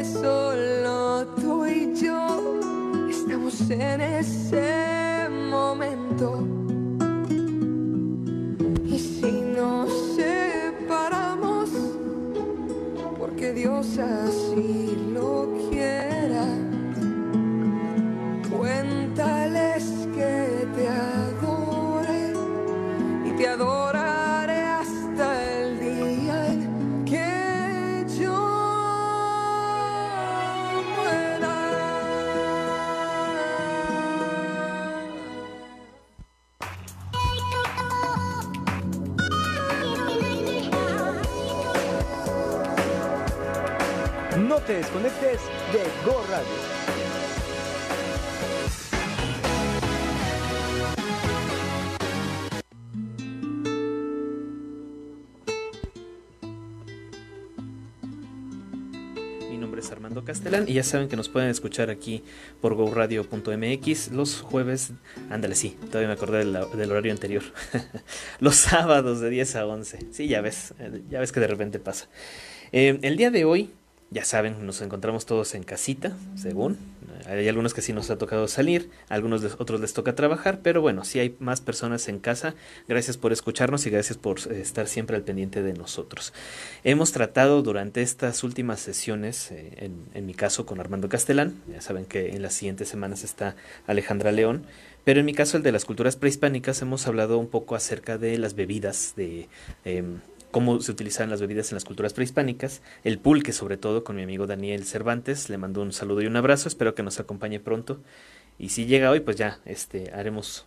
que solo tú y yo estamos en ese momento. Y si nos separamos, porque Dios así lo quiera, cuéntales que te adore y te adoraré hasta el día en que yo muera. No te desconectes de Go Radio. Mi nombre es Armando Castelán y ya saben que nos pueden escuchar aquí por goradio.mx los jueves, ándale, sí, todavía me acordé del horario anterior, los sábados de 10 a 11, sí, ya ves que de repente pasa. El día de hoy, ya saben, nos encontramos todos en casita, según. Hay algunos que sí nos ha tocado salir, otros les toca trabajar, pero bueno, sí hay más personas en casa. Gracias por escucharnos y gracias por estar siempre al pendiente de nosotros. Hemos tratado durante estas últimas sesiones, en mi caso con Armando Castelán, ya saben que en las siguientes semanas está Alejandra León, pero en mi caso el de las culturas prehispánicas hemos hablado un poco acerca de las bebidas, de cómo se utilizaban las bebidas en las culturas prehispánicas, el pulque sobre todo, con mi amigo Daniel Cervantes. Le mando un saludo y un abrazo, espero que nos acompañe pronto, y si llega hoy pues ya haremos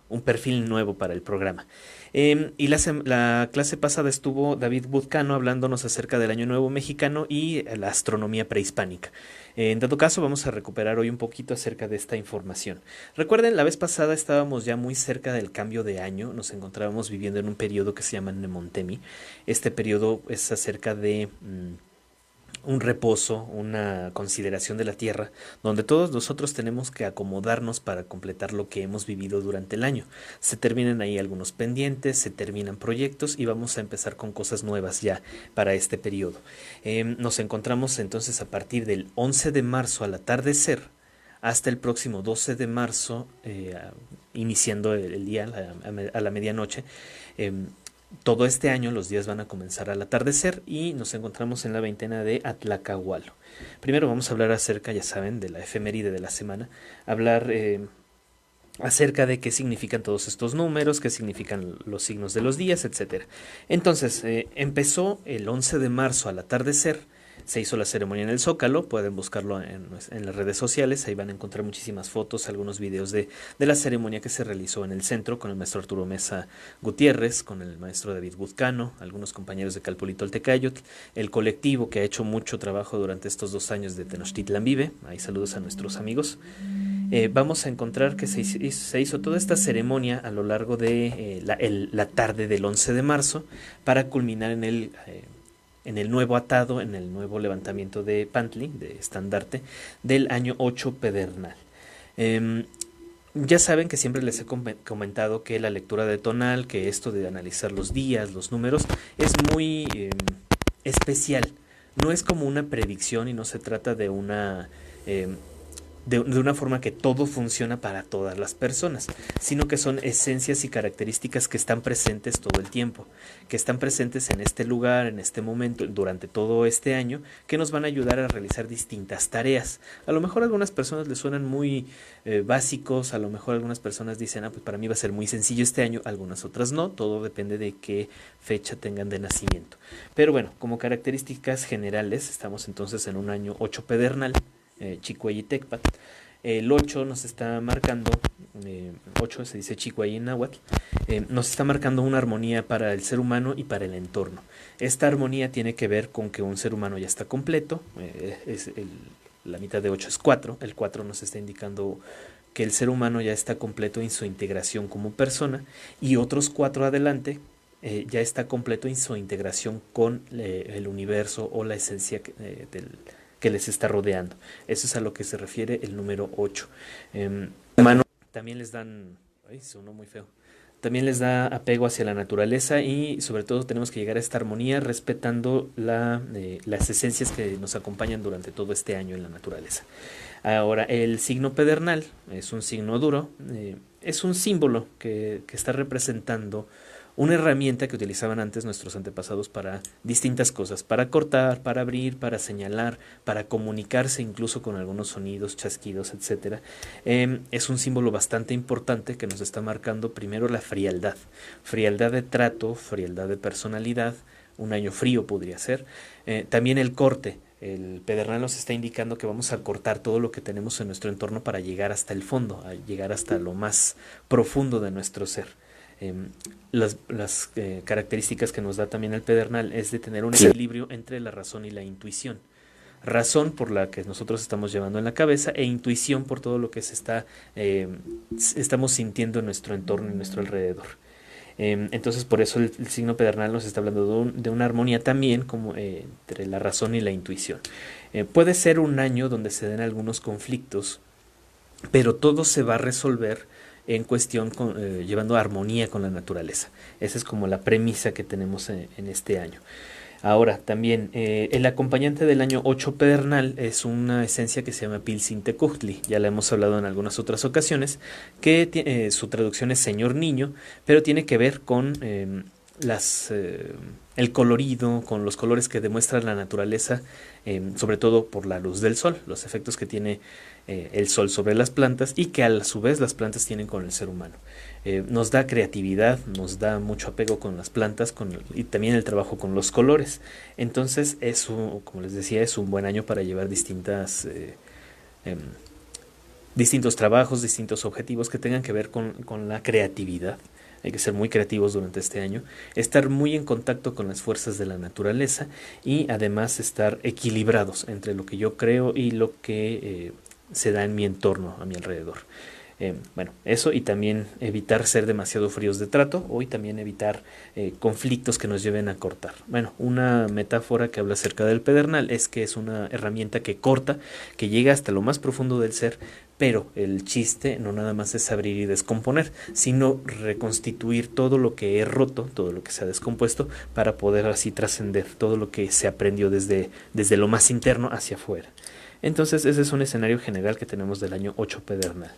un perfil nuevo para el programa. Y la clase pasada estuvo David Buzcano hablándonos acerca del Año Nuevo Mexicano y la astronomía prehispánica. En dado caso, vamos a recuperar hoy un poquito acerca de esta información. Recuerden, la vez pasada estábamos ya muy cerca del cambio de año, nos encontrábamos viviendo en un periodo que se llama Nemontemi. Este periodo es acerca de un reposo, una consideración de la tierra, donde todos nosotros tenemos que acomodarnos para completar lo que hemos vivido durante el año. Se terminan ahí algunos pendientes, se terminan proyectos y vamos a empezar con cosas nuevas ya para este periodo. Nos encontramos entonces a partir del 11 de marzo al atardecer hasta el próximo 12 de marzo, iniciando el día a la medianoche. Todo este año los días van a comenzar al atardecer y nos encontramos en la veintena de Atlacahualo. Primero vamos a hablar acerca, ya saben, de la efeméride de la semana, hablar acerca de qué significan todos estos números, qué significan los signos de los días, etc. Entonces, empezó el 11 de marzo al atardecer. Se hizo la ceremonia en el Zócalo, pueden buscarlo en las redes sociales, ahí van a encontrar muchísimas fotos, algunos videos de la ceremonia que se realizó en el centro con el maestro Arturo Mesa Gutiérrez, con el maestro David Buzcano, algunos compañeros de Calpulito Tecayotl, el colectivo que ha hecho mucho trabajo durante estos 2 años de Tenochtitlan Vive, ahí saludos a nuestros amigos. Vamos a encontrar que se hizo toda esta ceremonia a lo largo de la tarde del 11 de marzo para culminar en el nuevo atado, en el nuevo levantamiento de Pantli, de estandarte, del año 8 pedernal. Ya saben que siempre les he comentado que la lectura de tonal, que esto de analizar los días, los números, es muy especial. No es como una predicción y no se trata de una de una forma que todo funciona para todas las personas, sino que son esencias y características que están presentes todo el tiempo, que están presentes en este lugar, en este momento, durante todo este año, que nos van a ayudar a realizar distintas tareas. A lo mejor a algunas personas les suenan muy básicos, a lo mejor algunas personas dicen, pues para mí va a ser muy sencillo este año, algunas otras no, todo depende de qué fecha tengan de nacimiento. Pero bueno, como características generales, estamos entonces en un año 8 pedernal, Chicuayitecpat. El 8 nos está marcando, 8 se dice Chicuay en náhuatl, nos está marcando una armonía para el ser humano y para el entorno. Esta armonía tiene que ver con que un ser humano ya está completo, la mitad de 8 es 4, el 4 nos está indicando que el ser humano ya está completo en su integración como persona, y otros 4 adelante ya está completo en su integración con el universo o la esencia que les está rodeando. Eso es a lo que se refiere el número 8. También les dan, sonó muy feo. también les da apego hacia la naturaleza y sobre todo tenemos que llegar a esta armonía respetando las esencias que nos acompañan durante todo este año en la naturaleza. Ahora, el signo pedernal es un signo duro, es un símbolo que está representando una herramienta que utilizaban antes nuestros antepasados para distintas cosas, para cortar, para abrir, para señalar, para comunicarse incluso con algunos sonidos, chasquidos, etcétera. Es un símbolo bastante importante que nos está marcando primero la frialdad de trato, frialdad de personalidad, un año frío podría ser, también el corte. El pedernal nos está indicando que vamos a cortar todo lo que tenemos en nuestro entorno para llegar hasta el fondo, a llegar hasta lo más profundo de nuestro ser. Las características que nos da también el pedernal es de tener un equilibrio entre la razón y la intuición. Razón por la que nosotros estamos llevando en la cabeza e intuición por todo lo que estamos sintiendo en nuestro entorno, en nuestro alrededor. Entonces por eso el signo pedernal nos está hablando de una armonía también como entre la razón y la intuición. Puede ser un año donde se den algunos conflictos, pero todo se va a resolver en cuestión llevando armonía con la naturaleza. Esa es como la premisa que tenemos en este año. Ahora, también el acompañante del año 8 pedernal es una esencia que se llama Pilsintecuhtli. Ya la hemos hablado en algunas otras ocasiones, que su traducción es Señor Niño, pero tiene que ver con el colorido, con los colores que demuestra la naturaleza, sobre todo por la luz del sol, los efectos que tiene el sol sobre las plantas y que a su vez las plantas tienen con el ser humano. Nos da creatividad, nos da mucho apego con las plantas y también el trabajo con los colores. Entonces, como les decía, es un buen año para llevar distintos trabajos, distintos objetivos que tengan que ver con la creatividad. Hay que ser muy creativos durante este año, estar muy en contacto con las fuerzas de la naturaleza y además estar equilibrados entre lo que yo creo y lo que se da en mi entorno, a mi alrededor. Bueno, eso, y también evitar ser demasiado fríos de trato y también evitar conflictos que nos lleven a cortar. Bueno, una metáfora que habla acerca del pedernal es que es una herramienta que corta, que llega hasta lo más profundo del ser, pero el chiste no nada más es abrir y descomponer, sino reconstituir todo lo que he roto, todo lo que se ha descompuesto, para poder así trascender todo lo que se aprendió desde lo más interno hacia afuera. Entonces ese es un escenario general que tenemos del año 8 pedernal.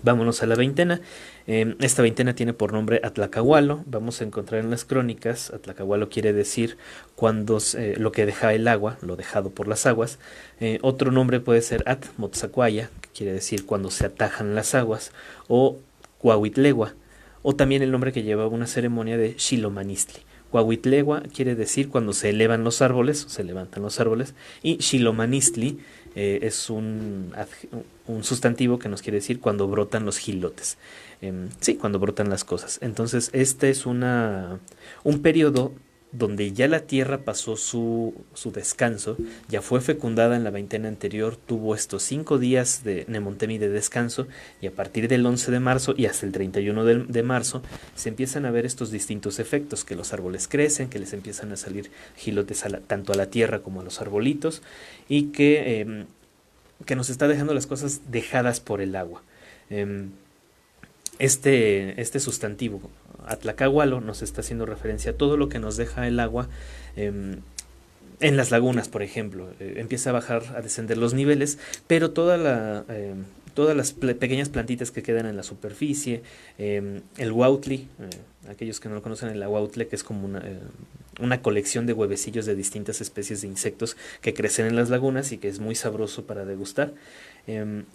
Vámonos a la veintena. Esta veintena tiene por nombre Atlacahualo. Vamos a encontrar en las crónicas, Atlacahualo quiere decir cuando lo que deja el agua, lo dejado por las aguas. Otro nombre puede ser Atmotzacuaya, que quiere decir cuando se atajan las aguas, o Cuauhitlegua, o también el nombre que lleva una ceremonia de Xilomanistli. Cuauhitlegua quiere decir cuando se elevan los árboles, se levantan los árboles, y Xilomanistli es un sustantivo que nos quiere decir cuando brotan los jilotes. Sí, cuando brotan las cosas. Entonces, este es un periodo donde ya la tierra pasó su descanso, ya fue fecundada en la veintena anterior, tuvo estos 5 días de Nemontemi de descanso, y a partir del 11 de marzo y hasta el 31 de marzo se empiezan a ver estos distintos efectos, que los árboles crecen, que les empiezan a salir jilotes tanto a la tierra como a los arbolitos, y que nos está dejando las cosas dejadas por el agua. Este sustantivo, Atlacahualo, nos está haciendo referencia a todo lo que nos deja el agua en las lagunas, por ejemplo. Empieza a bajar, a descender los niveles, pero todas las pequeñas plantitas que quedan en la superficie, el huautli, aquellos que no lo conocen, el huautle, que es como una colección de huevecillos de distintas especies de insectos que crecen en las lagunas y que es muy sabroso para degustar.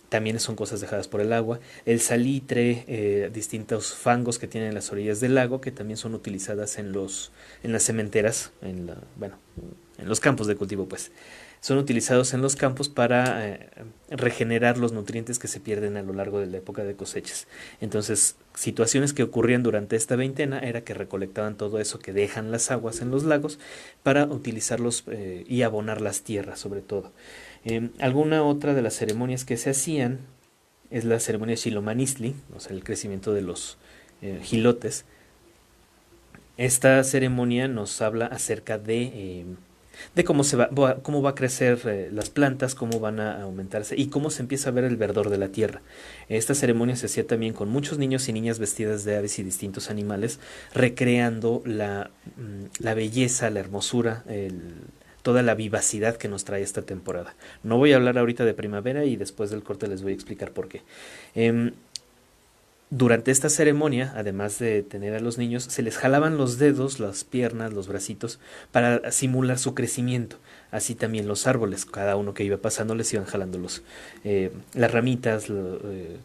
También son cosas dejadas por el agua. El salitre, distintos fangos que tienen en las orillas del lago, que también son utilizadas en las cementeras, en los campos de cultivo, pues. Son utilizados en los campos para regenerar los nutrientes que se pierden a lo largo de la época de cosechas. Entonces, situaciones que ocurrían durante esta veintena era que recolectaban todo eso que dejan las aguas en los lagos para utilizarlos y abonar las tierras, sobre todo. Alguna otra de las ceremonias que se hacían es la ceremonia Xilomanistli, o sea, el crecimiento de los jilotes. Esta ceremonia nos habla acerca de de cómo va a crecer las plantas, cómo van a aumentarse y cómo se empieza a ver el verdor de la tierra. Esta ceremonia se hacía también con muchos niños y niñas vestidas de aves y distintos animales, recreando la belleza, la hermosura, toda la vivacidad que nos trae esta temporada. No voy a hablar ahorita de primavera y después del corte les voy a explicar por qué. Durante esta ceremonia, además de tener a los niños, se les jalaban los dedos, las piernas, los bracitos, para simular su crecimiento. Así también los árboles, cada uno que iba pasando les iban jalando las ramitas,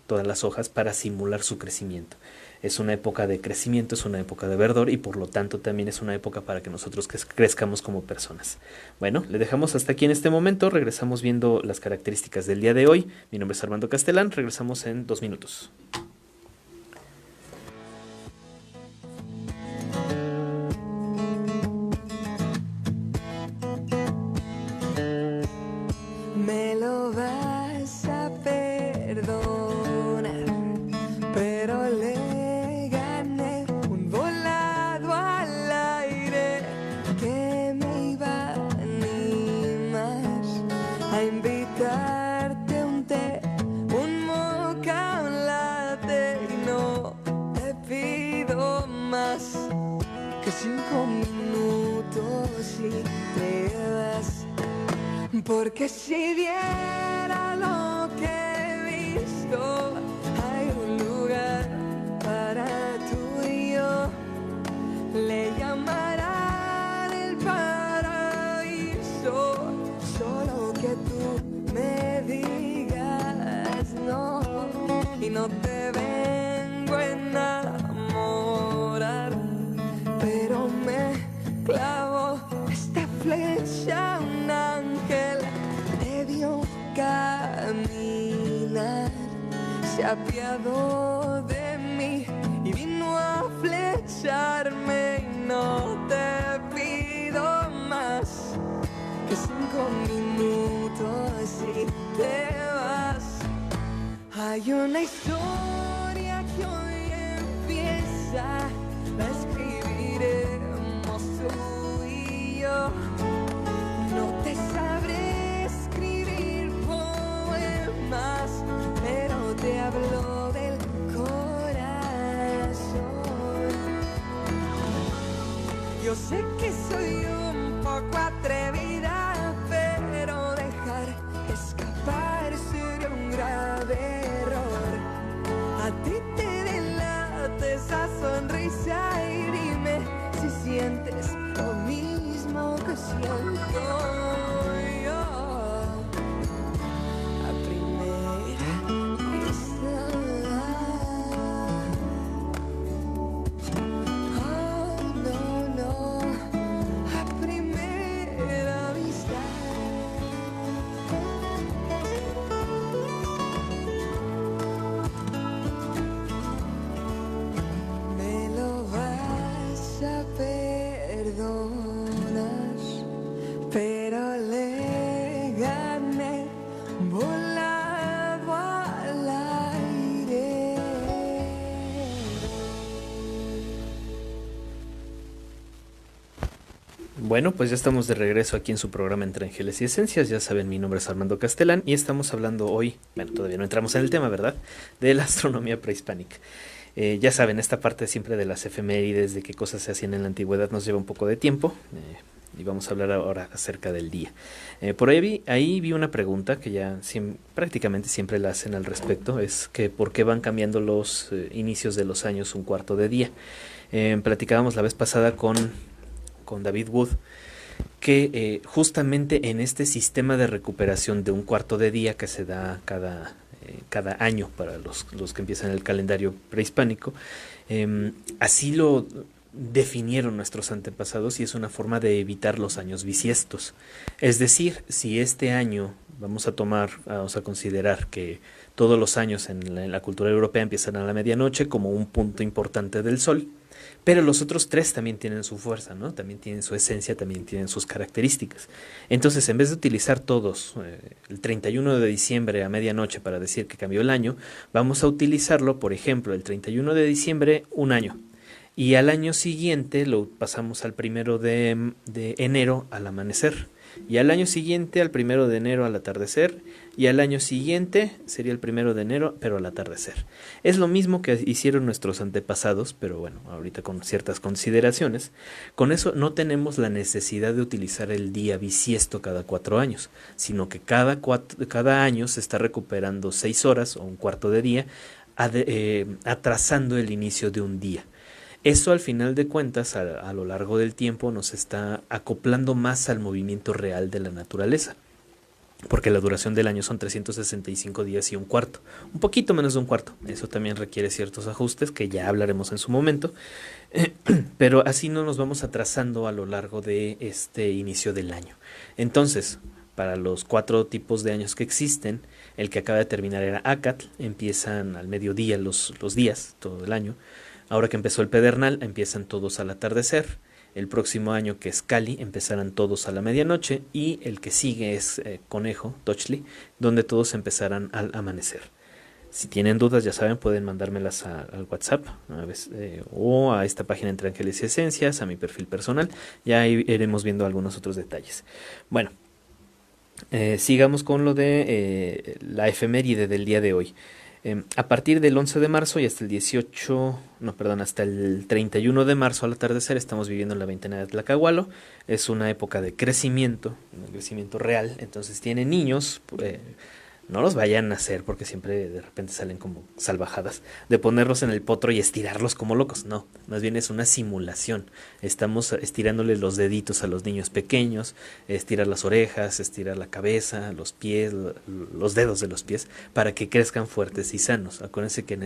todas las hojas para simular su crecimiento. Es una época de crecimiento, es una época de verdor y por lo tanto también es una época para que nosotros crezcamos como personas. Bueno, le dejamos hasta aquí en este momento, regresamos viendo las características del día de hoy. Mi nombre es Armando Castelán, regresamos en 2 minutos. Me lo vas a perdonar, pero le gané un volado al aire que me iba a animar a invitarte un té, un moca, un latte y no te pido más que 5 minutos y te vas. Porque si viera lo que he visto, hay un lugar para tú y yo. Le llamarán el paraíso, solo que tú me digas no. Y no te vengo a enamorar, pero me clavo esta flecha, un ángel debió caminar, se apiadó de mí y vino a flecharme y no te pido más que 5 minutos y te vas. Hay una historia que hoy empieza, la escribiremos tú y yo. No te sabré escribir poemas, pero te hablo del corazón. Yo sé que soy un poco atrevida, pero dejar escapar sería un grave error. A ti te delata esa sonrisa y dime si sientes lo mismo que siento yo. A primera vista, oh no, no, a primera vista. Me lo vas a perdonar, pero le gané volado al aire. Bueno, pues ya estamos de regreso aquí en su programa Entre Ángeles y Esencias. Ya saben, mi nombre es Armando Castelán y estamos hablando hoy, bueno, todavía no entramos en el tema, ¿verdad?, de la astronomía prehispánica. Ya saben, esta parte siempre de las efemérides, de qué cosas se hacían en la antigüedad, nos lleva un poco de tiempo y vamos a hablar ahora acerca del día. Por ahí vi una pregunta que ya prácticamente siempre la hacen al respecto, es que por qué van cambiando los inicios de los años un cuarto de día. Platicábamos la vez pasada con David Wood, que justamente en este sistema de recuperación de un cuarto de día que se da cada año para los que empiezan el calendario prehispánico, así lo definieron nuestros antepasados y es una forma de evitar los años bisiestos. Es decir, si este año vamos a considerar que todos los años en la cultura europea empiezan a la medianoche como un punto importante del sol, pero los otros 3 también tienen su fuerza, ¿no? También tienen su esencia, también tienen sus características. Entonces, en vez de utilizar todos el 31 de diciembre a medianoche para decir que cambió el año, vamos a utilizarlo, por ejemplo, el 31 de diciembre, un año, Y al año siguiente lo pasamos al 1 de enero al amanecer. Y al año siguiente al 1 de enero al atardecer. Y al año siguiente sería el 1 de enero, pero al atardecer. Es lo mismo que hicieron nuestros antepasados, pero bueno, ahorita con ciertas consideraciones. Con eso no tenemos la necesidad de utilizar el día bisiesto cada 4 años, sino que cada año se está recuperando 6 horas o un cuarto de día, atrasando el inicio de un día. Eso al final de cuentas, a lo largo del tiempo, nos está acoplando más al movimiento real de la naturaleza, porque la duración del año son 365 días y un cuarto, un poquito menos de un cuarto. Eso también requiere ciertos ajustes que ya hablaremos en su momento, pero así no nos vamos atrasando a lo largo de este inicio del año. Entonces, para los 4 tipos de años que existen, el que acaba de terminar era Acatl, empiezan al mediodía los días, todo el año. Ahora que empezó el Pedernal, empiezan todos al atardecer. El próximo año, que es Cali, empezarán todos a la medianoche. Y el que sigue es Conejo, Tochli, donde todos empezarán al amanecer. Si tienen dudas, ya saben, pueden mandármelas al WhatsApp o a esta página Entre Ángeles y Esencias, a mi perfil personal. Ya ahí iremos viendo algunos otros detalles. Bueno, sigamos con lo de la efeméride del día de hoy. A partir del 11 de marzo y hasta hasta el 31 de marzo al atardecer estamos viviendo en la veintena de Tlacahualo. Es una época de crecimiento, un crecimiento real. Entonces tienen niños, no los vayan a hacer porque siempre de repente salen como salvajadas, de ponerlos en el potro y estirarlos como locos. No, más bien es una simulación. Estamos estirándoles los deditos a los niños pequeños, estirar las orejas, estirar la cabeza, los pies, los dedos de los pies, para que crezcan fuertes y sanos. Acuérdense que en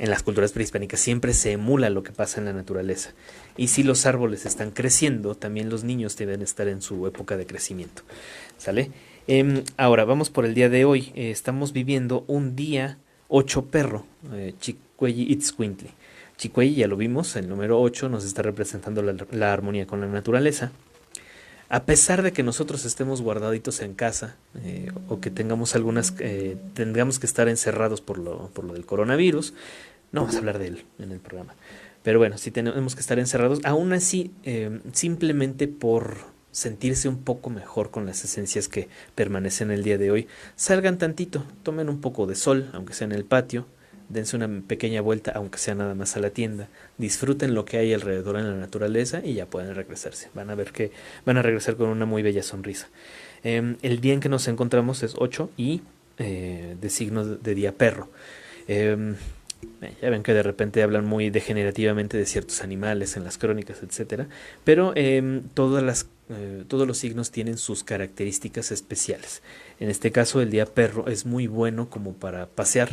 las culturas prehispánicas siempre se emula lo que pasa en la naturaleza. Y si los árboles están creciendo, también los niños deben estar en su época de crecimiento. ¿Sale? Ahora, vamos por el día de hoy. Estamos viviendo un día 8 perro, Chicuelli Itzcuintli. Chicuelli, ya lo vimos, el número 8 nos está representando la armonía con la naturaleza. A pesar de que nosotros estemos guardaditos en casa o que tengamos tengamos que estar encerrados por lo del coronavirus, no vamos a hablar de él en el programa. Pero bueno, si tenemos que estar encerrados, aún así, simplemente por sentirse un poco mejor con las esencias que permanecen el día de hoy, salgan tantito, tomen un poco de sol, aunque sea en el patio, dense una pequeña vuelta, aunque sea nada más a la tienda, disfruten lo que hay alrededor en la naturaleza y ya pueden regresarse. Van a ver que van a regresar con una muy bella sonrisa. El día en que nos encontramos es 8 y de signo de día perro. Ya ven que de repente hablan muy degenerativamente de ciertos animales en las crónicas, etcétera, pero todos los signos tienen sus características especiales. En este caso, el día perro es muy bueno como para pasear,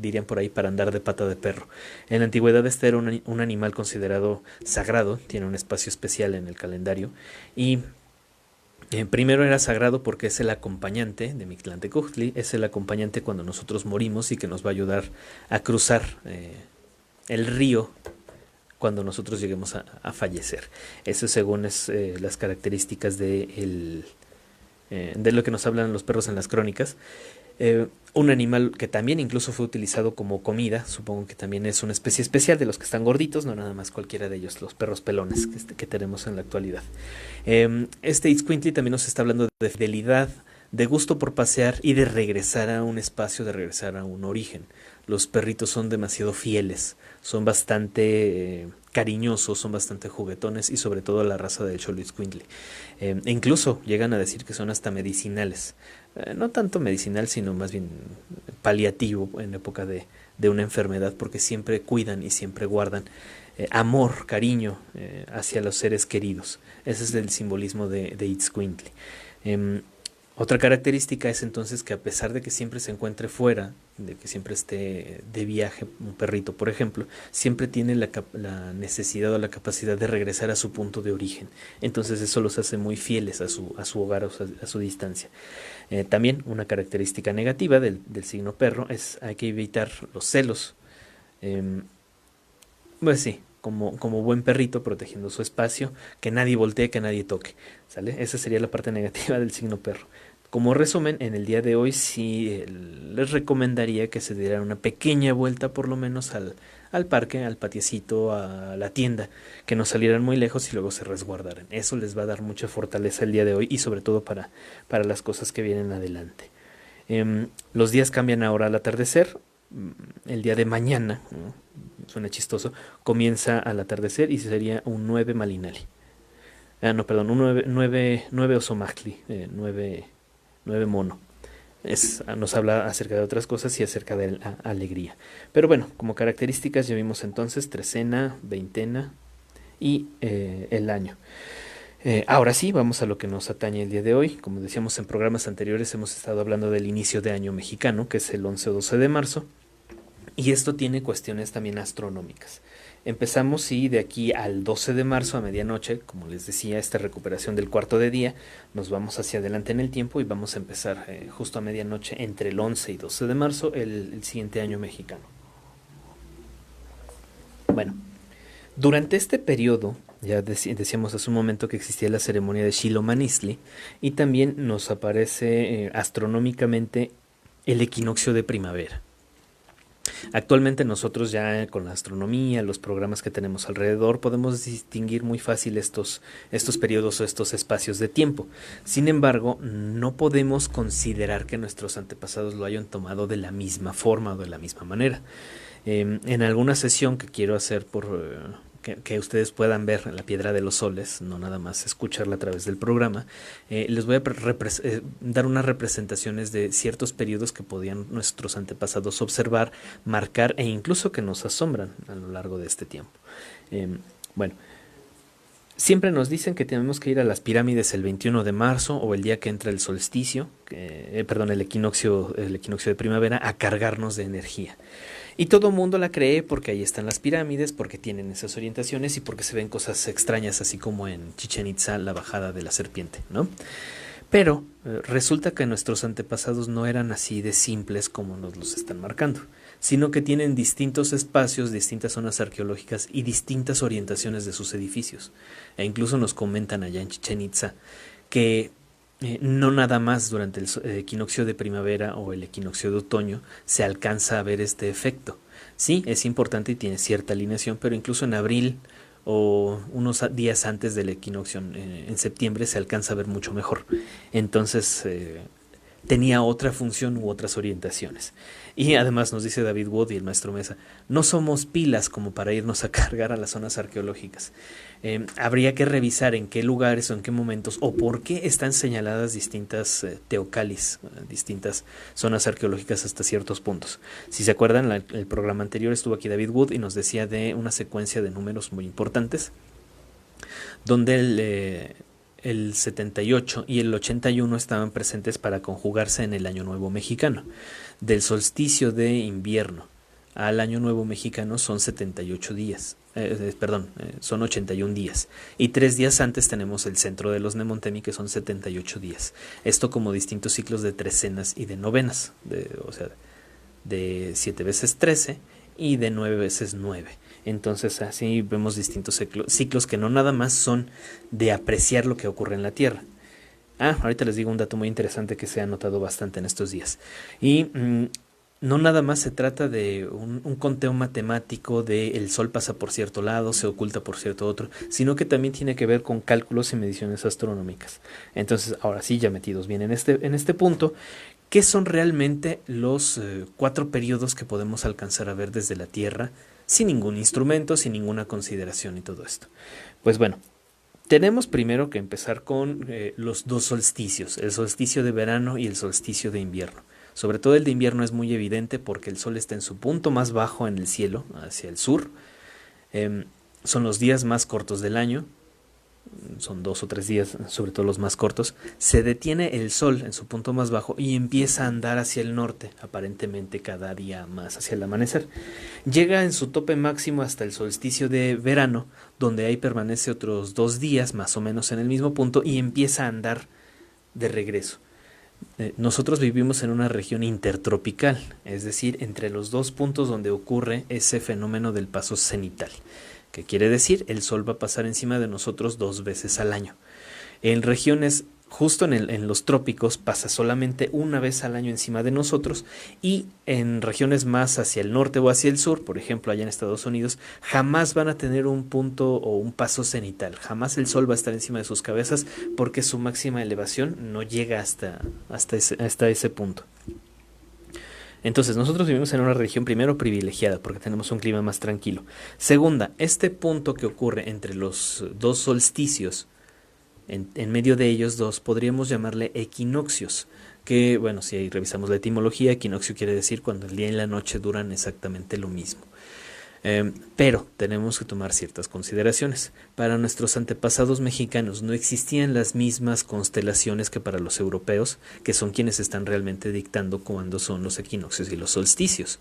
dirían por ahí, para andar de pata de perro. En la antigüedad este era un animal considerado sagrado, tiene un espacio especial en el calendario y primero era sagrado porque es el acompañante de Mictlantecutli, es el acompañante cuando nosotros morimos y que nos va a ayudar a cruzar el río cuando nosotros lleguemos a fallecer. Eso según las características de lo que nos hablan los perros en las crónicas. Un animal que también incluso fue utilizado como comida, supongo que también es una especie especial de los que están gorditos, no nada más cualquiera de ellos, los perros pelones que tenemos en la actualidad. Este Itzcuintli también nos está hablando de fidelidad, de gusto por pasear y de regresar a un espacio, de regresar a un origen. Los perritos son demasiado fieles, son bastante cariñosos, son bastante juguetones y sobre todo la raza del Xoloitzcuintli. E incluso llegan a decir que son hasta medicinales. No tanto medicinal, sino más bien paliativo en época de una enfermedad, porque siempre cuidan y siempre guardan amor, cariño hacia los seres queridos. Ese es el simbolismo de Itzcuintli. Otra característica es entonces que a pesar de que siempre se encuentre fuera, de que siempre esté de viaje, un perrito por ejemplo, siempre tiene la necesidad o la capacidad de regresar a su punto de origen. Entonces eso los hace muy fieles a su hogar o a su distancia. También una característica negativa del signo perro es hay que evitar los celos. Pues sí, como buen perrito protegiendo su espacio, que nadie voltee, que nadie toque, ¿sale? Esa sería la parte negativa del signo perro. Como resumen, en el día de hoy sí les recomendaría que se dieran una pequeña vuelta por lo menos al parque, al patiecito, a la tienda, que no salieran muy lejos y luego se resguardaran. Eso les va a dar mucha fortaleza el día de hoy y sobre todo para las cosas que vienen adelante. Los días cambian ahora al atardecer. El día de mañana, ¿no? Suena chistoso, comienza al atardecer y sería un 9 Malinali. No, perdón, un 9 Osomachtli, 9 mono. Nos habla acerca de otras cosas y acerca de la alegría. Pero bueno, como características ya vimos entonces trecena, veintena y el año. Ahora sí, vamos a lo que nos atañe el día de hoy. Como decíamos en programas anteriores, hemos estado hablando del inicio de año mexicano, que es el 11 o 12 de marzo. Y esto tiene cuestiones también astronómicas. Empezamos, sí, de aquí al 12 de marzo a medianoche, como les decía, esta recuperación del cuarto de día, nos vamos hacia adelante en el tiempo y vamos a empezar justo a medianoche entre el 11 y 12 de marzo el siguiente año mexicano. Bueno, durante este periodo, ya decíamos hace un momento que existía la ceremonia de Xilomanistli y también nos aparece astronómicamente el equinoccio de primavera. Actualmente nosotros ya con la astronomía, los programas que tenemos alrededor, podemos distinguir muy fácil estos periodos o estos espacios de tiempo. Sin embargo, no podemos considerar que nuestros antepasados lo hayan tomado de la misma forma o de la misma manera. En alguna sesión que quiero hacer que ustedes puedan ver la Piedra de los Soles, no nada más escucharla a través del programa, les voy a dar unas representaciones de ciertos periodos que podían nuestros antepasados observar, marcar e incluso que nos asombran a lo largo de este tiempo. Bueno, siempre nos dicen que tenemos que ir a las pirámides el 21 de marzo o el día que entra el solsticio, el equinoccio de primavera, a cargarnos de energía. Y todo el mundo la cree porque ahí están las pirámides, porque tienen esas orientaciones y porque se ven cosas extrañas, así como en Chichén Itzá, la bajada de la serpiente, ¿no? Pero resulta que nuestros antepasados no eran así de simples como nos los están marcando, sino que tienen distintos espacios, distintas zonas arqueológicas y distintas orientaciones de sus edificios. E incluso nos comentan allá en Chichén Itzá que no nada más durante el equinoccio de primavera o el equinoccio de otoño se alcanza a ver este efecto. Sí, es importante y tiene cierta alineación, pero incluso en abril o unos días antes del equinoccio en septiembre se alcanza a ver mucho mejor. Entonces tenía otra función u otras orientaciones. Y además nos dice David Wood y el maestro Mesa, no somos pilas como para irnos a cargar a las zonas arqueológicas. Habría que revisar en qué lugares o en qué momentos o por qué están señaladas distintas teocalis, distintas zonas arqueológicas hasta ciertos puntos. Si se acuerdan, el programa anterior estuvo aquí David Wood y nos decía de una secuencia de números muy importantes, donde el 78 y el 81 estaban presentes para conjugarse en el Año Nuevo Mexicano. Del solsticio de invierno al Año Nuevo Mexicano son 78 días, son 81 días. Y 3 días antes tenemos el centro de los Nemontemi, que son 78 días. Esto como distintos ciclos de trecenas y de novenas, de 7 veces 13 y de 9 veces 9. Entonces así vemos distintos ciclos que no nada más son de apreciar lo que ocurre en la Tierra. Ahorita les digo un dato muy interesante que se ha notado bastante en estos días. Y no nada más se trata de un conteo matemático de el Sol pasa por cierto lado, se oculta por cierto otro, sino que también tiene que ver con cálculos y mediciones astronómicas. Entonces, ahora sí, ya metidos bien en este punto, ¿qué son realmente los 4 periodos que podemos alcanzar a ver desde la Tierra sin ningún instrumento, sin ninguna consideración y todo esto? Pues bueno, tenemos primero que empezar con los 2 solsticios, el solsticio de verano y el solsticio de invierno. Sobre todo el de invierno es muy evidente porque el Sol está en su punto más bajo en el cielo, hacia el sur. Son los días más cortos del año, son 2 o 3 días, sobre todo los más cortos. Se detiene el Sol en su punto más bajo y empieza a andar hacia el norte, aparentemente cada día más hacia el amanecer. Llega en su tope máximo hasta el solsticio de verano, donde ahí permanece otros 2 días más o menos en el mismo punto y empieza a andar de regreso. Nosotros vivimos en una región intertropical, es decir, entre los 2 puntos donde ocurre ese fenómeno del paso cenital, que quiere decir el Sol va a pasar encima de nosotros 2 veces al año. En regiones justo en los trópicos pasa solamente una vez al año encima de nosotros, y en regiones más hacia el norte o hacia el sur, por ejemplo allá en Estados Unidos, jamás van a tener un punto o un paso cenital, jamás el sol va a estar encima de sus cabezas porque su máxima elevación no llega hasta ese punto. Entonces nosotros vivimos en una región primero privilegiada porque tenemos un clima más tranquilo. Segunda, este punto que ocurre entre los dos solsticios, en medio de ellos dos, podríamos llamarle equinoccios, que bueno, si ahí revisamos la etimología, equinoccio quiere decir cuando el día y la noche duran exactamente lo mismo. Pero tenemos que tomar ciertas consideraciones. Para nuestros antepasados mexicanos no existían las mismas constelaciones que para los europeos, que son quienes están realmente dictando cuándo son los equinoccios y los solsticios.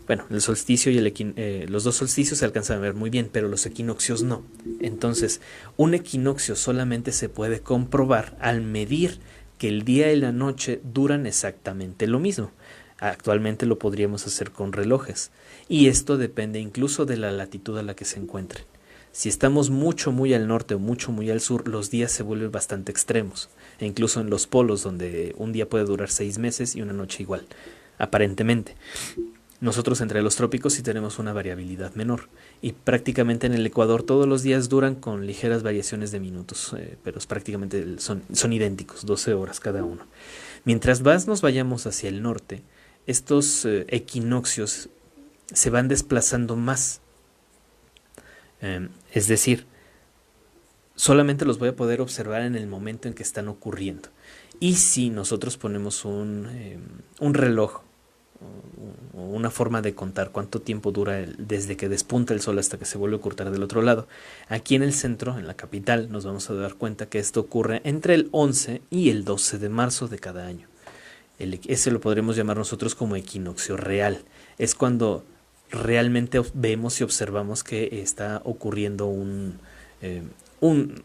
Bueno, el solsticio y los dos solsticios se alcanzan a ver muy bien, pero los equinoccios no. Entonces, un equinoccio solamente se puede comprobar al medir que el día y la noche duran exactamente lo mismo. Actualmente lo podríamos hacer con relojes, y esto depende incluso de la latitud a la que se encuentren. Si estamos muy al norte o muy al sur, los días se vuelven bastante extremos, e incluso en los polos, donde un día puede durar 6 meses y una noche igual, aparentemente. Nosotros entre los trópicos sí tenemos una variabilidad menor, y prácticamente en el Ecuador todos los días duran con ligeras variaciones de minutos, pero prácticamente son idénticos, 12 horas cada uno. Mientras más nos vayamos hacia el norte, estos equinoccios se van desplazando más, es decir, solamente los voy a poder observar en el momento en que están ocurriendo. Y si nosotros ponemos un reloj, o una forma de contar cuánto tiempo dura desde que despunta el sol hasta que se vuelve a ocultar del otro lado, aquí en el centro, en la capital, nos vamos a dar cuenta que esto ocurre entre el 11 y el 12 de marzo de cada año. Ese lo podremos llamar nosotros como equinoccio real. Es cuando realmente vemos y observamos que está ocurriendo un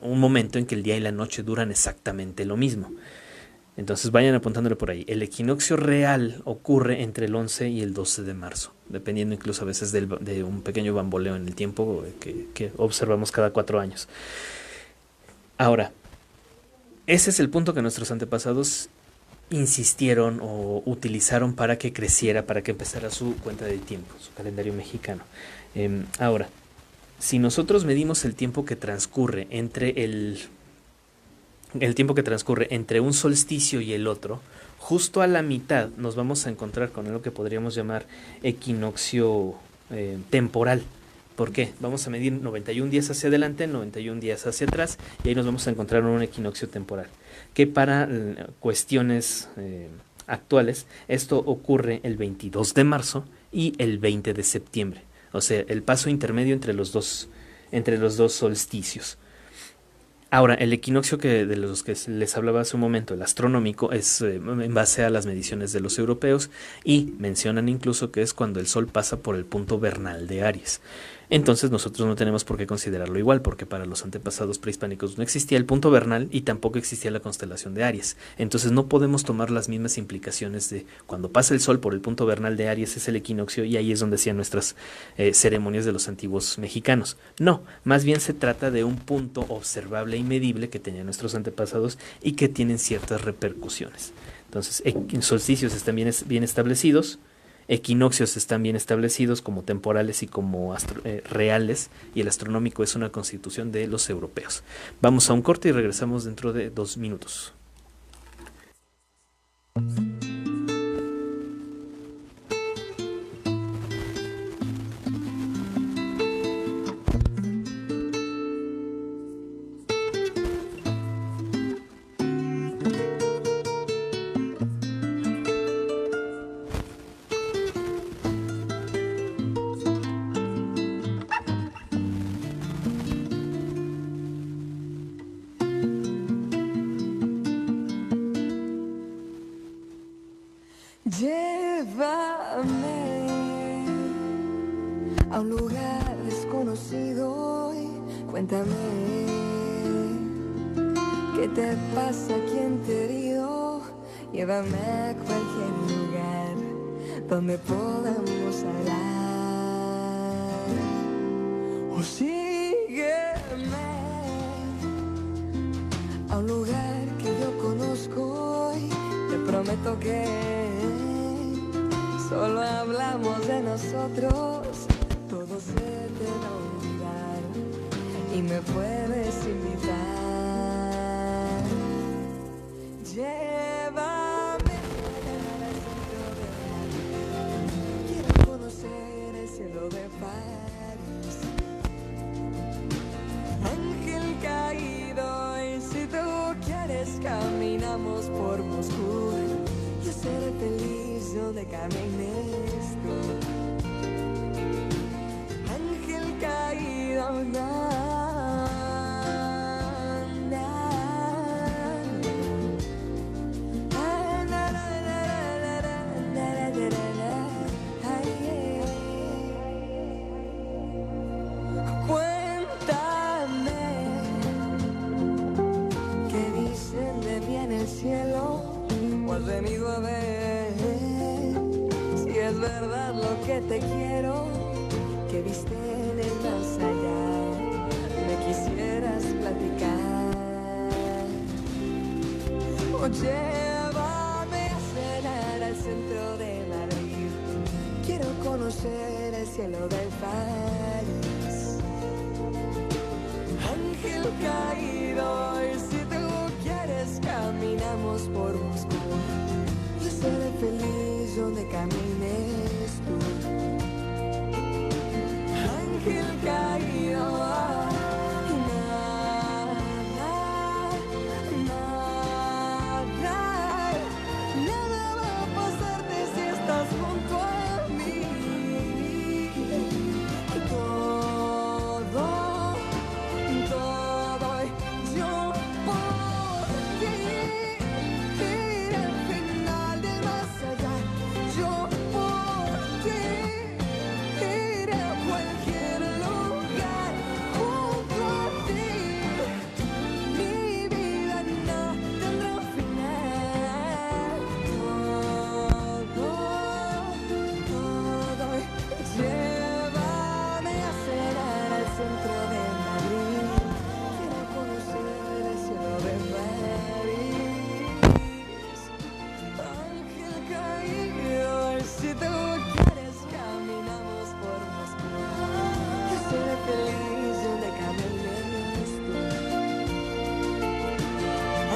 momento en que el día y la noche duran exactamente lo mismo. Entonces vayan apuntándole por ahí. El equinoccio real ocurre entre el 11 y el 12 de marzo, dependiendo incluso a veces de un pequeño bamboleo en el tiempo que observamos cada 4 años. Ahora, ese es el punto que nuestros antepasados insistieron o utilizaron para que creciera, para que empezara su cuenta de tiempo, su calendario mexicano. Ahora, si nosotros medimos el tiempo que transcurre entre un solsticio y el otro, justo a la mitad nos vamos a encontrar con lo que podríamos llamar equinoccio temporal. ¿Por qué? Vamos a medir 91 días hacia adelante, 91 días hacia atrás, y ahí nos vamos a encontrar un equinoccio temporal, que para cuestiones actuales, esto ocurre el 22 de marzo y el 20 de septiembre, o sea, el paso intermedio entre los dos solsticios. Ahora, el equinoccio de los que les hablaba hace un momento, el astronómico, es en base a las mediciones de los europeos, y mencionan incluso que es cuando el sol pasa por el punto vernal de Aries. Entonces nosotros no tenemos por qué considerarlo igual, porque para los antepasados prehispánicos no existía el punto vernal y tampoco existía la constelación de Aries. Entonces no podemos tomar las mismas implicaciones de cuando pasa el sol por el punto vernal de Aries es el equinoccio, y ahí es donde hacían nuestras ceremonias de los antiguos mexicanos. No, más bien se trata de un punto observable y medible que tenían nuestros antepasados y que tienen ciertas repercusiones. Entonces, solsticios están bien establecidos, equinoccios están bien establecidos como temporales y como reales, y el astronómico es una constitución de los europeos. Vamos a un corte y regresamos dentro de 2 minutos. Llévame a un lugar desconocido y cuéntame qué te pasa, quién te herido. Llévame a cualquier lugar donde podamos hablar. O sígueme a un lugar que yo conozco prometo que solo hablamos de nosotros. Todo se te va a olvidar y me puedes invitar. Llévame al centro de Madrid. Quiero conocer el cielo de París. Ángel caído, y si tú quieres caminamos por Moscú. Yo seré feliz donde camines tú. Ángel caído, na, na, ah, na, na, na, na, na, na, na, na, ay, Cuéntame qué dicen de mí en el cielo, o has venido a ver si es verdad lo que te quiero, que viste en el más allá, me quisieras platicar. O llévame a cenar al centro de Madrid, quiero conocer el cielo del París. Ángel caído, y si tú quieres caminamos por Moscú. Yo seré feliz donde camines tú. Ángel caído, nada va a pasarte si estás junto a mí. Todo yo por ti. Ir al final del más allá. Yo por ti. Ir a cualquier lugar junto a ti. Mi vida no tendrá final. Todo, llévame a cenar al centro de Madrid. Quiero conocer el cielo de París. Ángel caído, y si tú quieres caminamos por Moscú. Yo seré feliz donde camines tú.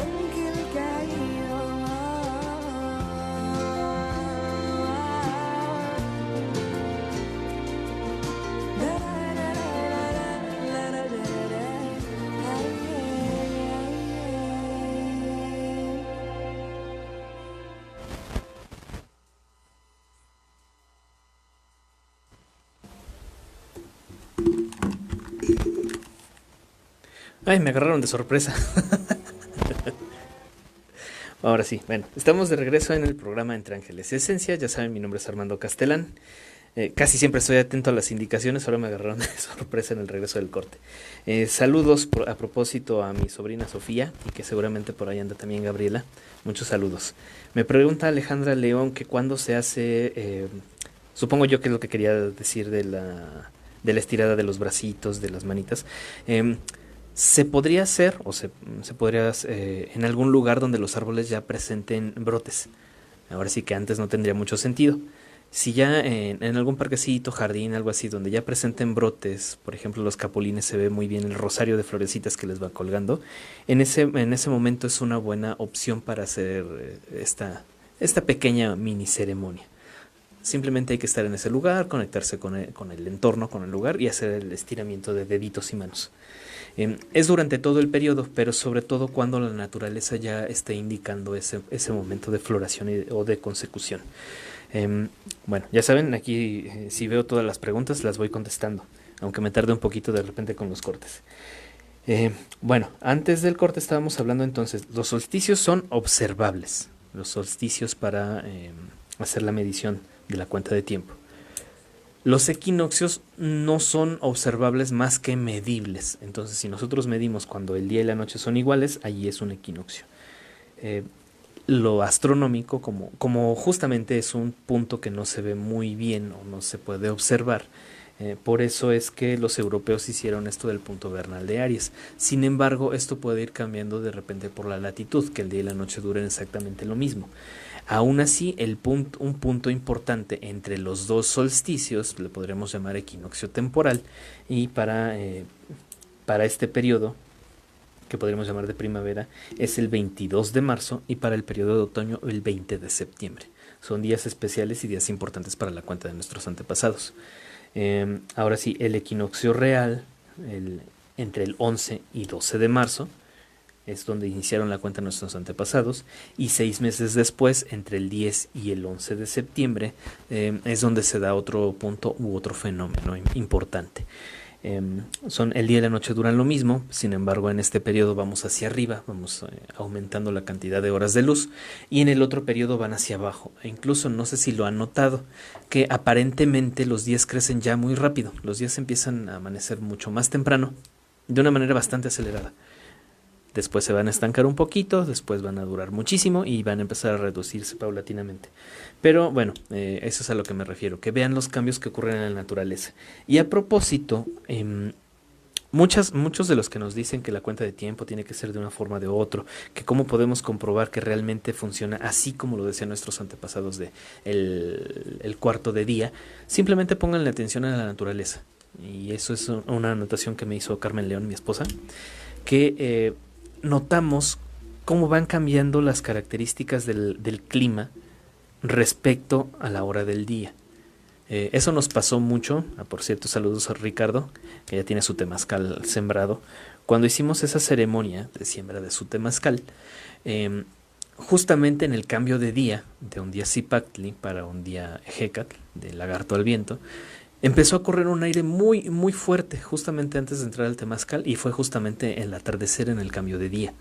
Ángel caído, Ay, me agarraron de sorpresa. Ahora sí, bueno, estamos de regreso en el programa Entre Ángeles y Esencia. Ya saben, mi nombre es Armando Castelán. Casi siempre estoy atento a las indicaciones, ahora me agarraron de sorpresa en el regreso del corte. Saludos a propósito a mi sobrina Sofía, y que seguramente por ahí anda también Gabriela. Muchos saludos. Me pregunta Alejandra León que cuándo se hace, supongo yo que es lo que quería decir de la estirada de los bracitos, de las manitas. Se podría hacer, o se podría en algún lugar donde los árboles ya presenten brotes. Ahora sí que antes no tendría mucho sentido. Si ya en algún parquecito, jardín, algo así, donde ya presenten brotes, por ejemplo los capulines, se ve muy bien el rosario de florecitas que les va colgando, en ese momento es una buena opción para hacer esta pequeña mini ceremonia. Simplemente hay que estar en ese lugar, conectarse con el entorno, con el lugar, y hacer el estiramiento de deditos y manos. Es durante todo el periodo, pero sobre todo cuando la naturaleza ya esté indicando ese momento de floración o de consecución. Bueno, ya saben, aquí si veo todas las preguntas las voy contestando, aunque me tarde un poquito de repente con los cortes. Bueno, antes del corte estábamos hablando entonces, los solsticios son observables, los solsticios para hacer la medición de la cuenta de tiempo. Los equinoccios no son observables más que medibles. Entonces, si nosotros medimos cuando el día y la noche son iguales, allí es un equinoccio. Lo astronómico, como justamente es un punto que no se ve muy bien o no se puede observar, Por eso es que los europeos hicieron esto del punto vernal de Aries. Sin embargo, esto puede ir cambiando de repente por la latitud, que el día y la noche duren exactamente lo mismo. Aún así, un punto importante entre los dos solsticios, le podríamos llamar equinoccio temporal, y para este periodo, que podríamos llamar de primavera, es el 22 de marzo, y para el periodo de otoño el 20 de septiembre. Son días especiales y días importantes para la cuenta de nuestros antepasados. Ahora sí, el equinoccio real, entre el 11 y 12 de marzo, es donde iniciaron la cuenta nuestros antepasados, y 6 meses después, entre el 10 y el 11 de septiembre, es donde se da otro punto u otro fenómeno importante. El día y la noche duran lo mismo, sin embargo en este periodo vamos hacia arriba, vamos aumentando la cantidad de horas de luz, y en el otro periodo van hacia abajo. E incluso no sé si lo han notado, que aparentemente los días crecen ya muy rápido, los días empiezan a amanecer mucho más temprano, de una manera bastante acelerada. Después se van a estancar un poquito, después van a durar muchísimo y van a empezar a reducirse paulatinamente. Pero bueno, eso es a lo que me refiero, que vean los cambios que ocurren en la naturaleza. Y a propósito, muchos de los que nos dicen que la cuenta de tiempo tiene que ser de una forma o de otra, que cómo podemos comprobar que realmente funciona así como lo decían nuestros antepasados de el cuarto de día, simplemente pónganle atención a la naturaleza. Y eso es una anotación que me hizo Carmen León, mi esposa, que notamos cómo van cambiando las características del clima respecto a la hora del día. Eso nos pasó mucho, por cierto, saludos a Ricardo, que ya tiene su temazcal sembrado. Cuando hicimos esa ceremonia de siembra de su temazcal, justamente en el cambio de día, de un día Zipactli para un día Hecatl, de lagarto al viento, empezó a correr un aire muy, muy fuerte justamente antes de entrar al temazcal, y fue justamente el atardecer en el cambio de día.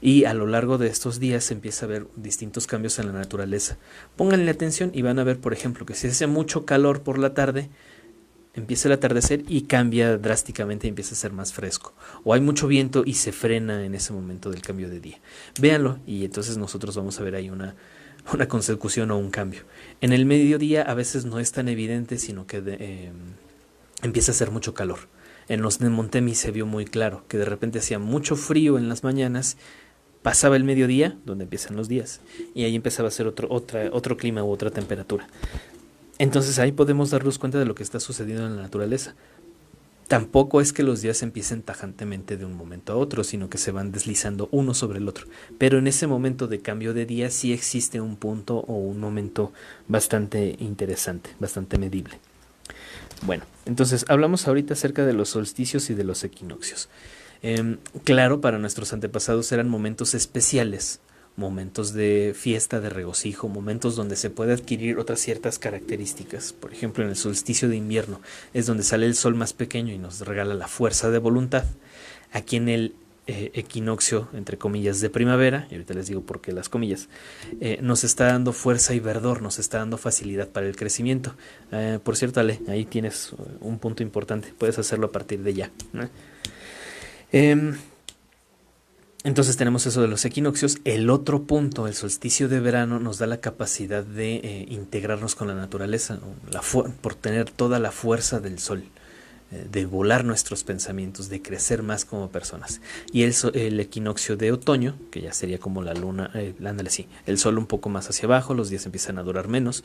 Y a lo largo de estos días se empieza a ver distintos cambios en la naturaleza. Pónganle atención y van a ver, por ejemplo, que si hace mucho calor por la tarde, empieza el atardecer y cambia drásticamente y empieza a ser más fresco. O hay mucho viento y se frena en ese momento del cambio de día. Véanlo y entonces nosotros vamos a ver ahí una consecución o un cambio. En el mediodía a veces no es tan evidente, sino que empieza a hacer mucho calor. En los de Montemi se vio muy claro que de repente hacía mucho frío en las mañanas, pasaba el mediodía, donde empiezan los días, y ahí empezaba a ser otro clima u otra temperatura. Entonces ahí podemos darnos cuenta de lo que está sucediendo en la naturaleza. Tampoco es que los días empiecen tajantemente de un momento a otro, sino que se van deslizando uno sobre el otro. Pero en ese momento de cambio de día sí existe un punto o un momento bastante interesante, bastante medible. Bueno, entonces hablamos ahorita acerca de los solsticios y de los equinoccios. Claro, para nuestros antepasados eran momentos especiales, momentos de fiesta, de regocijo, momentos donde se puede adquirir otras ciertas características. Por ejemplo, en el solsticio de invierno es donde sale el sol más pequeño y nos regala la fuerza de voluntad. Aquí en el equinoccio, entre comillas, de primavera, y ahorita les digo por qué las comillas, nos está dando fuerza y verdor, nos está dando facilidad para el crecimiento. Por cierto, Ale, ahí tienes un punto importante, puedes hacerlo a partir de ya, ¿no? Entonces tenemos eso de los equinoccios. El otro punto, el solsticio de verano, nos da la capacidad de integrarnos con la naturaleza, por tener toda la fuerza del sol, de volar nuestros pensamientos, de crecer más como personas. Y el equinoccio de otoño, que ya sería como la luna, el sol un poco más hacia abajo, los días empiezan a durar menos.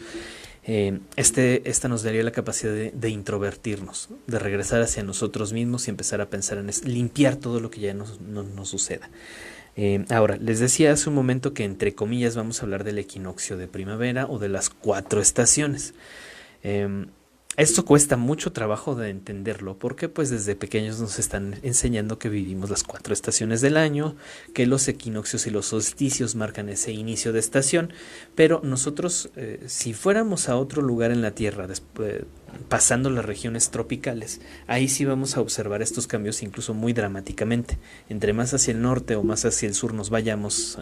Esta nos daría la capacidad de introvertirnos, ¿no? De regresar hacia nosotros mismos y empezar a pensar en limpiar todo lo que ya nos suceda. Ahora, les decía hace un momento que entre comillas vamos a hablar del equinoccio de primavera o de las 4 estaciones. Esto cuesta mucho trabajo de entenderlo porque pues desde pequeños nos están enseñando que vivimos las 4 estaciones del año, que los equinoccios y los solsticios marcan ese inicio de estación, pero nosotros si fuéramos a otro lugar en la Tierra, pasando las regiones tropicales, ahí sí vamos a observar estos cambios incluso muy dramáticamente. Entre más hacia el norte o más hacia el sur nos vayamos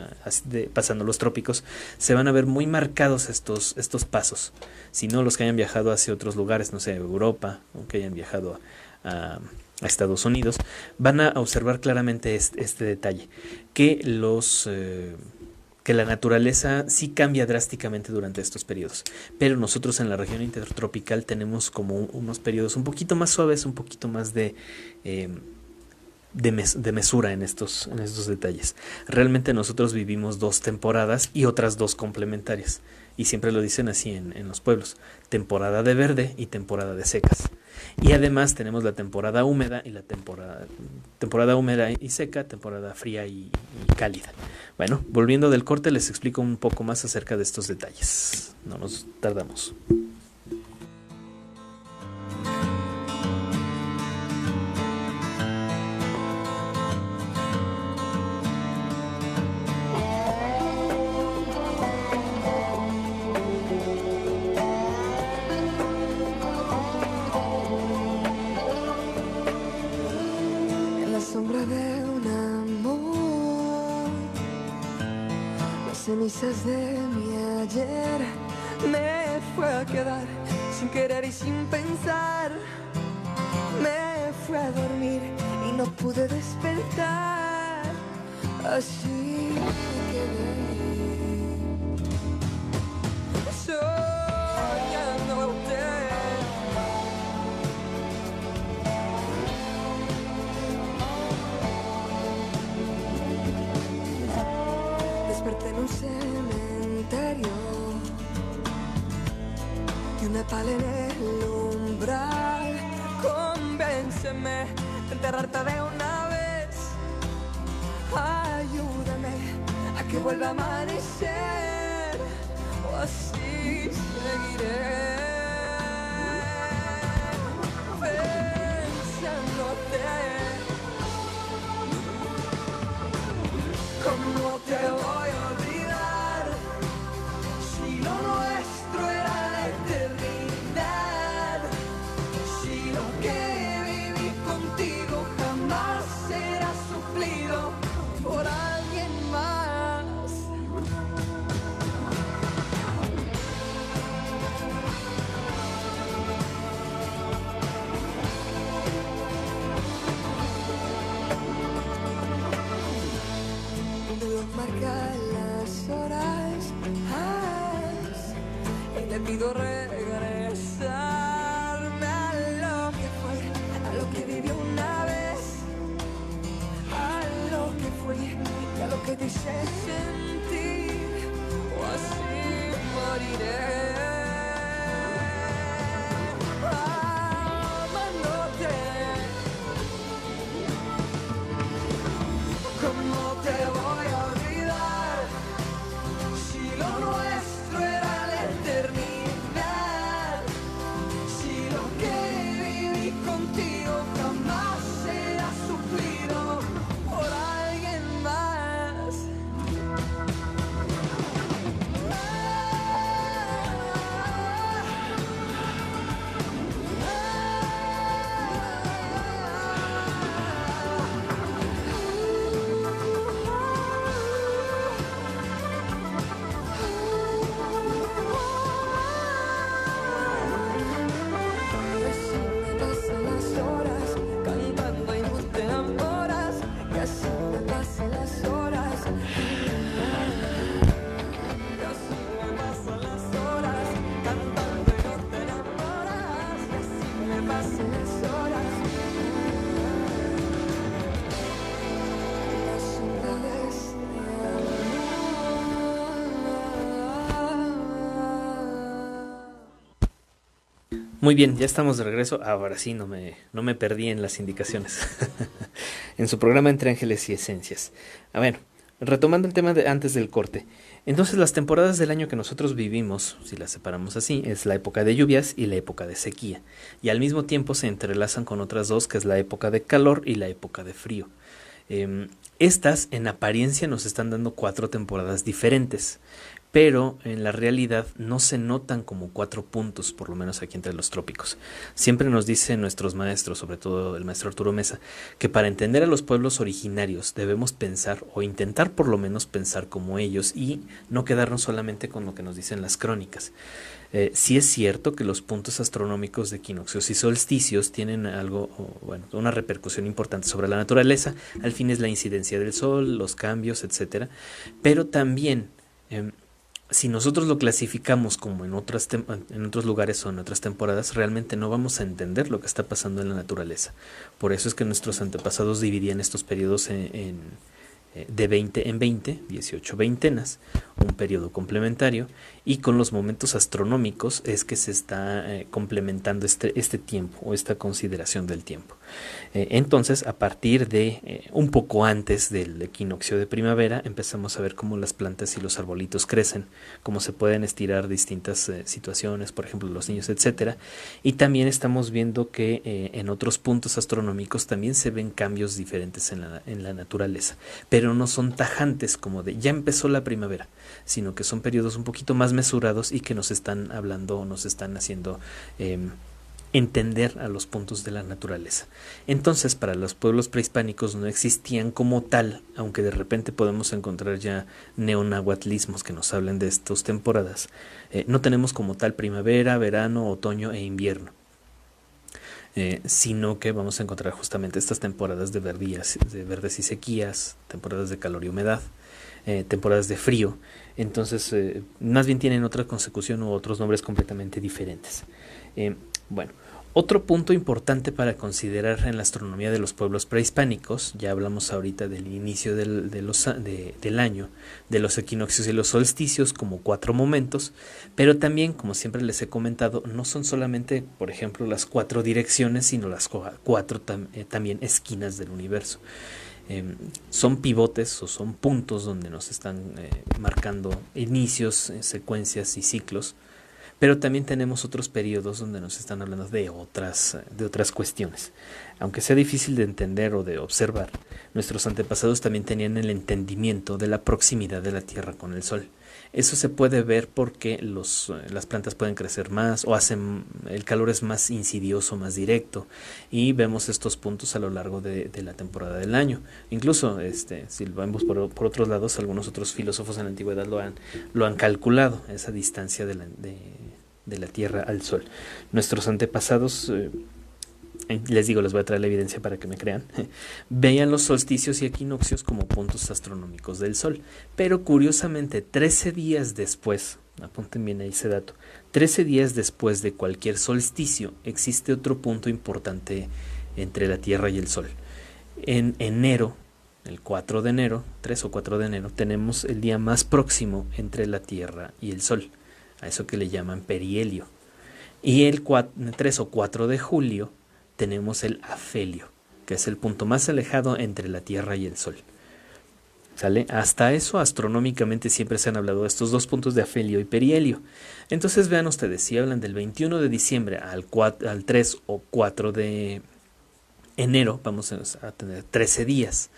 pasando los trópicos, se van a ver muy marcados estos pasos. Si no, los que hayan viajado hacia otros lugares, no sé, Europa, o que hayan viajado a Estados Unidos, van a observar claramente este detalle, que que la naturaleza sí cambia drásticamente durante estos periodos, pero nosotros en la región intertropical tenemos como unos periodos un poquito más suaves, un poquito más de mesura en estos detalles. Realmente nosotros vivimos 2 temporadas y otras 2 complementarias, y siempre lo dicen así en los pueblos: temporada de verde y temporada de secas. Y además tenemos la temporada húmeda y la temporada húmeda y seca, temporada fría y cálida. Bueno, volviendo del corte, les explico un poco más acerca de estos detalles. No nos tardamos. Cenizas de mi ayer me fue a quedar sin querer y sin pensar. Me fue a dormir y no pude despertar. Así me quedé soñándote. Desperté en un cementerio y una pala en el umbral. Convénceme de enterrarte de una vez. Ayúdame a que vuelva a amanecer, o así seguiré pensándote. ¿Cómo te voy a olvidar si lo nuestro era la eternidad? Si lo que viví contigo jamás será suplido por alguien más. Marca las horas, y le pido regresarme a lo que fue, a lo que viví una vez, a lo que fui y a lo que te hice sentir, o así moriré. Amándote. ¿Cómo te voy a olvidar si lo nuestro era la eternidad? Si lo que viví contigo jamás será suplido por alguien más. Muy bien, ya estamos de regreso. Ahora sí, no me perdí en las indicaciones. En su programa Entre Ángeles y Esencias. A ver, retomando el tema de antes del corte. Entonces, las temporadas del año que nosotros vivimos, si las separamos así, es la época de lluvias y la época de sequía. Y al mismo tiempo se entrelazan con otras dos, que es la época de calor y la época de frío. Estas, en apariencia, nos están dando 4 temporadas diferentes, pero en la realidad no se notan como 4 puntos, por lo menos aquí entre los trópicos. Siempre nos dicen nuestros maestros, sobre todo el maestro Arturo Mesa, que para entender a los pueblos originarios debemos pensar, o intentar por lo menos pensar como ellos, y no quedarnos solamente con lo que nos dicen las crónicas. Sí es cierto que los puntos astronómicos de equinoccios y solsticios tienen algo, una repercusión importante sobre la naturaleza. Al fin es la incidencia del sol, los cambios, etcétera. Pero también Si nosotros lo clasificamos como en otros lugares o en otras temporadas, realmente no vamos a entender lo que está pasando en la naturaleza. Por eso es que nuestros antepasados dividían estos periodos de 20 en 20, 18 veintenas, un periodo complementario, y con los momentos astronómicos es que se está complementando este tiempo o esta consideración del tiempo. Entonces, a partir de un poco antes del equinoccio de primavera, empezamos a ver cómo las plantas y los arbolitos crecen, cómo se pueden estirar distintas situaciones, por ejemplo, los niños, etcétera. Y también estamos viendo que en otros puntos astronómicos también se ven cambios diferentes en la naturaleza, pero no son tajantes como de ya empezó la primavera, sino que son periodos un poquito más mesurados y que nos están hablando o nos están haciendo entender a los puntos de la naturaleza. Entonces, para los pueblos prehispánicos no existían como tal, aunque de repente podemos encontrar ya neonahuatlismos que nos hablen de estas temporadas. No tenemos como tal primavera, verano, otoño e invierno. Sino que vamos a encontrar justamente estas temporadas de verdes y sequías, temporadas de calor y humedad, temporadas de frío. Entonces, más bien tienen otra consecución u otros nombres completamente diferentes. Bueno, otro punto importante para considerar en la astronomía de los pueblos prehispánicos, ya hablamos ahorita del inicio del año, de los equinoccios y los solsticios como 4 momentos, pero también, como siempre les he comentado, no son solamente, por ejemplo, las 4 direcciones, sino las 4 también esquinas del universo. Son pivotes o son puntos donde nos están marcando inicios, secuencias y ciclos. Pero también tenemos otros periodos donde nos están hablando de otras cuestiones. Aunque sea difícil de entender o de observar, nuestros antepasados también tenían el entendimiento de la proximidad de la Tierra con el Sol. Eso se puede ver porque las plantas pueden crecer más o el calor es más insidioso, más directo, y vemos estos puntos a lo largo de la temporada del año. Incluso, si vamos por otros lados, algunos otros filósofos en la antigüedad lo han calculado, esa distancia de la Tierra al Sol. Nuestros antepasados, les digo, les voy a traer la evidencia para que me crean, veían los solsticios y equinoccios como puntos astronómicos del Sol, pero curiosamente 13 días después, apunten bien ahí ese dato, 13 días después de cualquier solsticio existe otro punto importante entre la Tierra y el Sol. En enero, el 4 de enero, 3 o 4 de enero, tenemos el día más próximo entre la Tierra y el Sol, a eso que le llaman perihelio. Y el 3 o 4 de julio tenemos el afelio, que es el punto más alejado entre la Tierra y el Sol. ¿Sale? Hasta eso, astronómicamente siempre se han hablado de estos dos puntos de afelio y perihelio. Entonces vean ustedes, si hablan del 21 de diciembre al 3 o 4 de enero, vamos a tener 13 días.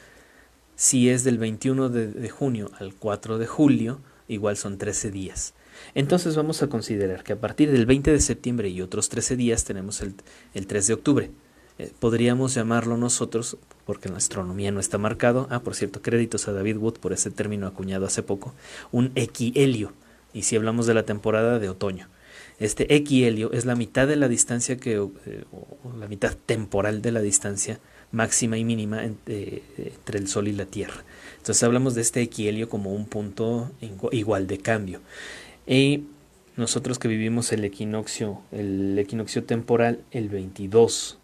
Si es del 21 de junio al 4 de julio, igual son 13 días. Entonces vamos a considerar que a partir del 20 de septiembre y otros 13 días tenemos el 3 de octubre. Podríamos llamarlo nosotros, porque en la astronomía no está marcado, por cierto, créditos a David Wood por ese término acuñado hace poco, un equihelio, y si hablamos de la temporada de otoño. Este equihelio es la mitad de la distancia o la mitad temporal de la distancia máxima y mínima entre el Sol y la Tierra. Entonces hablamos de este equihelio como un punto igual de cambio. Y nosotros que vivimos el equinoccio temporal el 22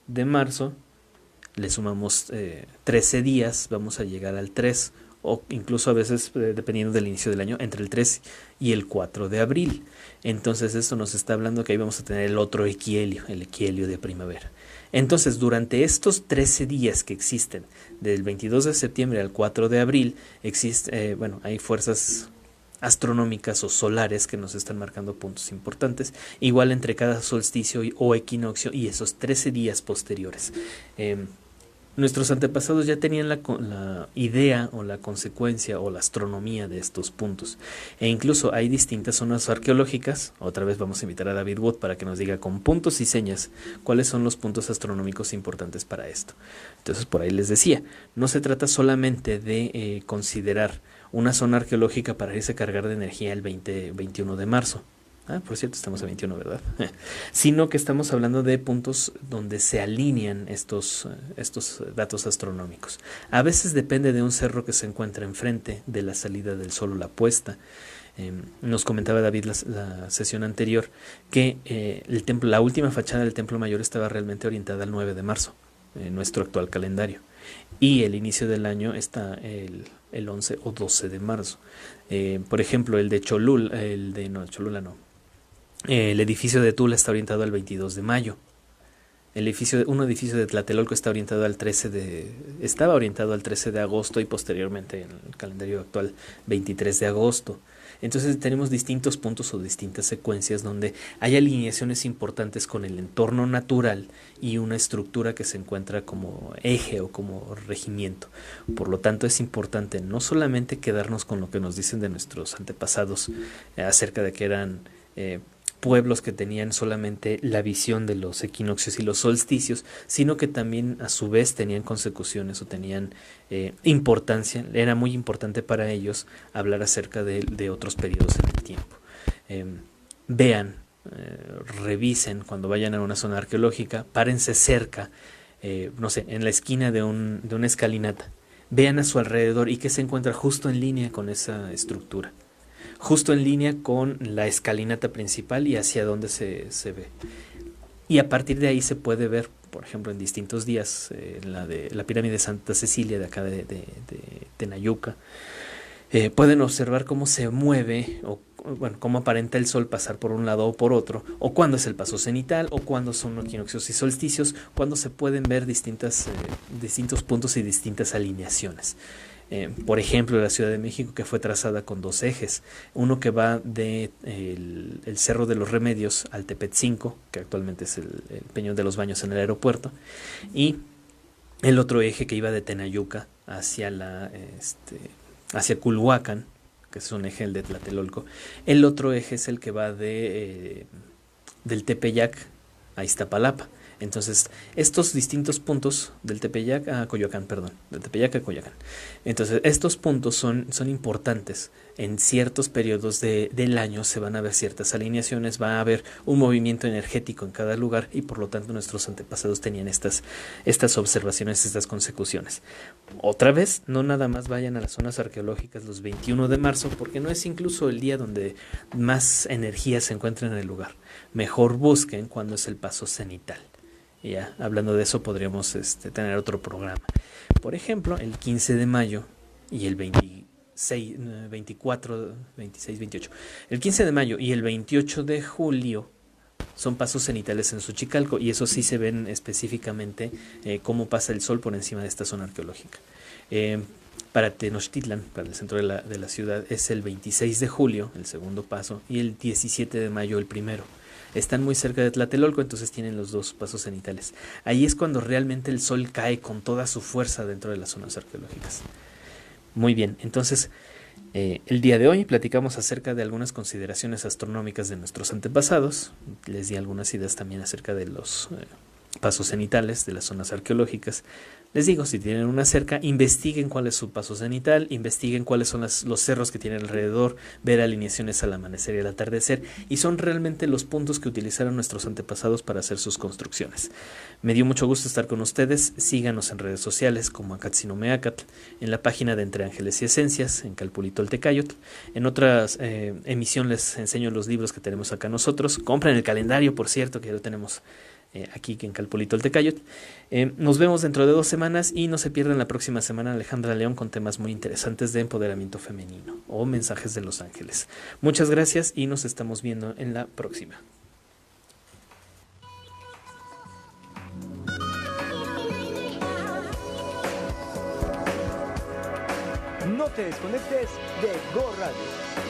de marzo, le sumamos 13 días, vamos a llegar al 3, o incluso a veces, dependiendo del inicio del año, entre el 3 y el 4 de abril. Entonces esto nos está hablando que ahí vamos a tener el otro equihelio, el equihelio de primavera. Entonces, durante estos 13 días que existen, del 22 de septiembre al 4 de abril, hay fuerzas astronómicas o solares que nos están marcando puntos importantes, igual entre cada solsticio o equinoccio y esos 13 días posteriores. Nuestros antepasados ya tenían la idea o la consecuencia o la astronomía de estos puntos, e incluso hay distintas zonas arqueológicas. Otra vez vamos a invitar a David Wood para que nos diga con puntos y señas cuáles son los puntos astronómicos importantes para esto. Entonces, por ahí les decía, no se trata solamente de considerar una zona arqueológica para irse a cargar de energía el 21 de marzo. Por cierto, estamos a 21, ¿verdad? Sino que estamos hablando de puntos donde se alinean estos datos astronómicos. A veces depende de un cerro que se encuentra enfrente de la salida del sol o la puesta. Nos comentaba David la sesión anterior que la última fachada del Templo Mayor estaba realmente orientada al 9 de marzo, en nuestro actual calendario. Y el inicio del año está el 11 o 12 de marzo. Por ejemplo, el de Cholula, el edificio de Tula está orientado al 22 de mayo. Un edificio de Tlatelolco está orientado estaba orientado al 13 de agosto y posteriormente en el calendario actual 23 de agosto. Entonces tenemos distintos puntos o distintas secuencias donde hay alineaciones importantes con el entorno natural y una estructura que se encuentra como eje o como regimiento. Por lo tanto, es importante no solamente quedarnos con lo que nos dicen de nuestros antepasados acerca de que eran pueblos que tenían solamente la visión de los equinoccios y los solsticios, sino que también a su vez tenían consecuciones o tenían importancia. Era muy importante para ellos hablar acerca de otros periodos en el tiempo. Vean, revisen cuando vayan a una zona arqueológica, párense cerca, no sé, en la esquina de una escalinata, vean a su alrededor y que se encuentra justo en línea con esa estructura, justo en línea con la escalinata principal y hacia dónde se ve. Y a partir de ahí se puede ver, por ejemplo, en distintos días, la pirámide de Santa Cecilia de acá de Tenayuca. Pueden observar cómo se mueve cómo aparenta el sol pasar por un lado o por otro, o cuándo es el paso cenital, o cuándo son equinoccios y solsticios, cuando se pueden ver distintos puntos y distintas alineaciones. Por ejemplo, la Ciudad de México, que fue trazada con dos ejes, uno que va de el Cerro de los Remedios al Tepetzinco, que actualmente es el Peñón de los Baños en el aeropuerto, y el otro eje que iba de Tenayuca hacia Culhuacán, que es un eje, el de Tlatelolco. El otro eje es el que va del Tepeyac a Iztapalapa. Entonces, estos distintos puntos del Tepeyac a Coyoacán, del Tepeyac a Coyoacán. Entonces, estos puntos son importantes. En ciertos periodos del año se van a ver ciertas alineaciones, va a haber un movimiento energético en cada lugar y por lo tanto nuestros antepasados tenían estas observaciones, estas consecuciones. Otra vez, no nada más vayan a las zonas arqueológicas los 21 de marzo, porque no es incluso el día donde más energía se encuentra en el lugar. Mejor busquen cuándo es el paso cenital. Y ya, hablando de eso, podríamos tener otro programa. Por ejemplo, el 15 de mayo y el 24, 26, 28. El 15 de mayo y el 28 de julio son pasos cenitales en Xochicalco, y eso sí se ven específicamente cómo pasa el sol por encima de esta zona arqueológica. Para Tenochtitlan, para el centro de la ciudad, es el 26 de julio, el segundo paso, y el 17 de mayo, el primero. Están muy cerca de Tlatelolco, entonces tienen los dos pasos cenitales. Ahí es cuando realmente el sol cae con toda su fuerza dentro de las zonas arqueológicas. Muy bien, entonces el día de hoy platicamos acerca de algunas consideraciones astronómicas de nuestros antepasados. Les di algunas ideas también acerca de los pasos cenitales de las zonas arqueológicas. Les digo, si tienen una cerca, investiguen cuál es su paso cenital, investiguen cuáles son los cerros que tienen alrededor, ver alineaciones al amanecer y al atardecer, y son realmente los puntos que utilizaron nuestros antepasados para hacer sus construcciones. Me dio mucho gusto estar con ustedes. Síganos en redes sociales como Acatzinomeacatl, en la página de Entre Ángeles y Esencias, en Calpulitoltecayotl. En otras emisión les enseño los libros que tenemos acá nosotros. Compren el calendario, por cierto, que ya lo tenemos aquí en Calpulitoltecayotl. Nos vemos dentro de 2 semanas y no se pierdan la próxima semana Alejandra León con temas muy interesantes de empoderamiento femenino o mensajes de los ángeles. Muchas gracias y nos estamos viendo en la próxima. No te desconectes de Go Radio.